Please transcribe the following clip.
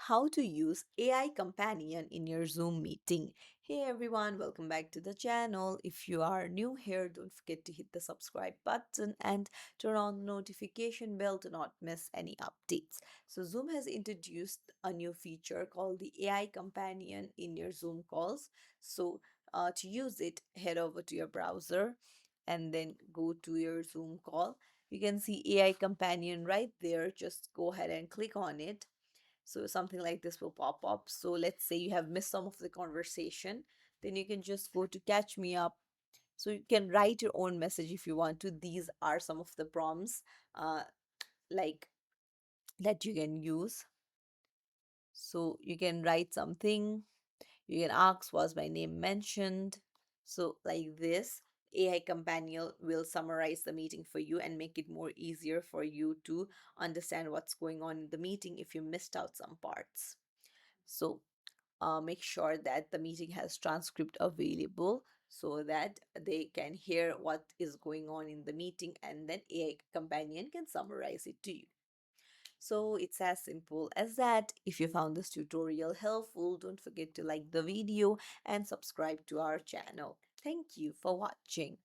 how to use AI Companion in your Zoom meeting. Hey everyone, welcome back to the channel. If you are new here, don't forget to hit the subscribe button and turn on the notification bell to not miss any updates. So, Zoom has introduced a new feature called the AI Companion in your Zoom calls. To use it, head over to your browser and then go to your Zoom call. You can see AI Companion right there. Just go ahead and click on it, so something like this will pop up. So let's say you have missed some of the conversation, then you can just go to catch me up. So you can write your own message if you want to. These are some of the prompts uh, like that you can use. So you can write something. You can ask, was my name mentioned? So like this, AI Companion will summarize the meeting for you and make it more easier for you to understand what's going on in the meeting if you missed out some parts. So make sure that the meeting has transcript available so that they can hear what is going on in the meeting, and then AI Companion can summarize it to you. So it's as simple as that. If you found this tutorial helpful, don't forget to like the video and subscribe to our channel. Thank you for watching.